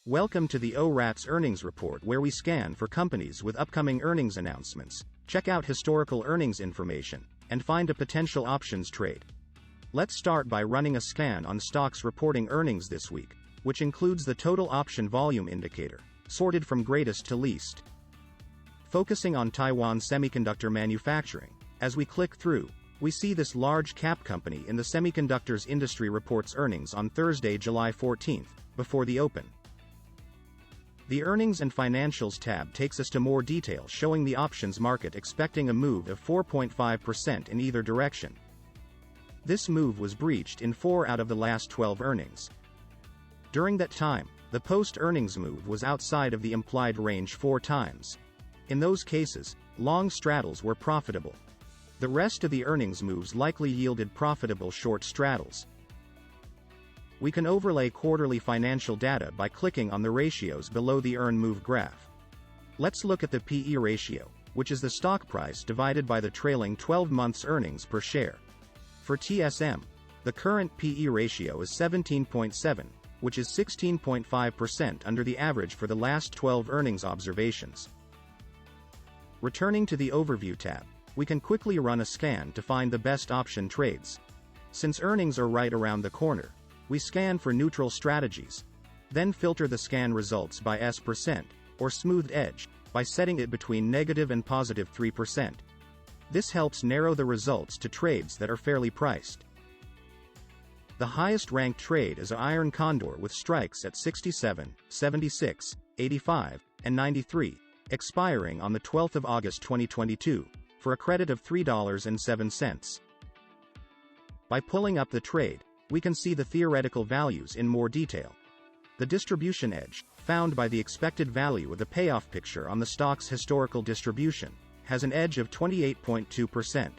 Welcome to the ORATS earnings report, where we scan for companies with upcoming earnings announcements, check out historical earnings information, and find a potential options trade. Let's start by running a scan on stocks reporting earnings this week, which includes the total option volume indicator, sorted from greatest to least. Focusing on Taiwan Semiconductor Manufacturing, as we click through, we see this large cap company in the semiconductors industry reports earnings on Thursday, July 14th, before the open. The Earnings and Financials tab takes us to more detail, showing the options market expecting a move of 4.5% in either direction. This move was breached in 4 out of the last 12 earnings. During that time, the post-earnings move was outside of the implied range 4 times. In those cases, long straddles were profitable. The rest of the earnings moves likely yielded profitable short straddles. We can overlay quarterly financial data by clicking on the ratios below the earn move graph. Let's look at the PE ratio, which is the stock price divided by the trailing 12 months earnings per share. For TSM, the current PE ratio is 17.7, which is 16.5% under the average for the last 12 earnings observations. Returning to the Overview tab, we can quickly run a scan to find the best option trades. Since earnings are right around the corner, we scan for neutral strategies, then filter the scan results by S%, or smoothed edge, by setting it between negative and positive 3%. This helps narrow the results to trades that are fairly priced. The highest ranked trade is an iron condor with strikes at 67, 76, 85, and 93, expiring on the 12th of August 2022, for a credit of $3.07. By pulling up the trade, we can see the theoretical values in more detail. The distribution edge, found by the expected value of the payoff picture on the stock's historical distribution, has an edge of 28.2%.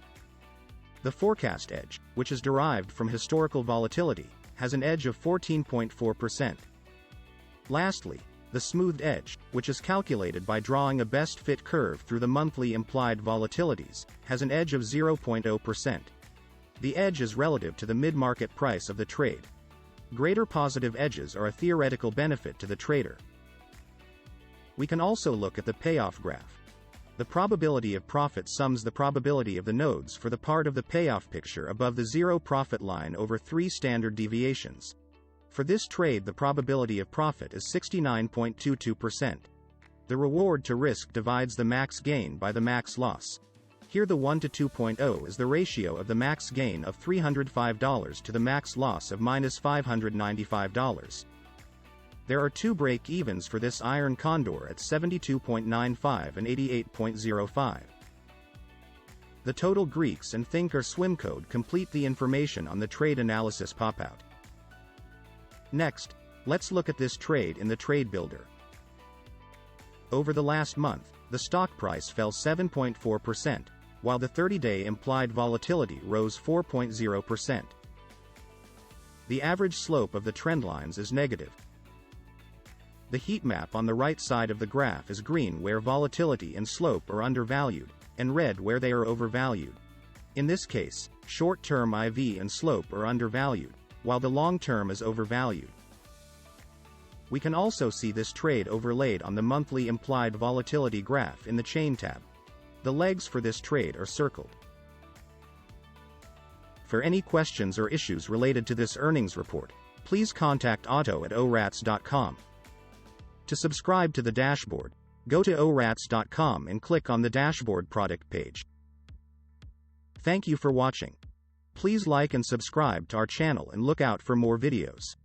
The forecast edge, which is derived from historical volatility, has an edge of 14.4%. Lastly, the smoothed edge, which is calculated by drawing a best fit curve through the monthly implied volatilities, has an edge of 0.0%. The edge is relative to the mid-market price of the trade. Greater positive edges are a theoretical benefit to the trader. We can also look at the payoff graph. The probability of profit sums the probability of the nodes for the part of the payoff picture above the zero profit line over 3 standard deviations. For this trade, the probability of profit is 69.22%. The reward to risk divides the max gain by the max loss. Here the 1 to 2.0 is the ratio of the max gain of $305 to the max loss of -$595. There are 2 break-evens for this iron condor at 72.95 and 88.05. The total Greeks and Think or Swim code complete the information on the trade analysis pop-out. Next, let's look at this trade in the Trade Builder. Over the last month, the stock price fell 7.4%, while the 30-day implied volatility rose 4.0%. The average slope of the trendlines is negative. The heat map on the right side of the graph is green where volatility and slope are undervalued, and red where they are overvalued. In this case, short-term IV and slope are undervalued, while the long-term is overvalued. We can also see this trade overlaid on the monthly implied volatility graph in the Chain tab. The legs for this trade are circled. For any questions or issues related to this earnings report, please contact Otto at orats.com. To subscribe to the dashboard, go to orats.com and click on the dashboard product page. Thank you for watching. Please like and subscribe to our channel and look out for more videos.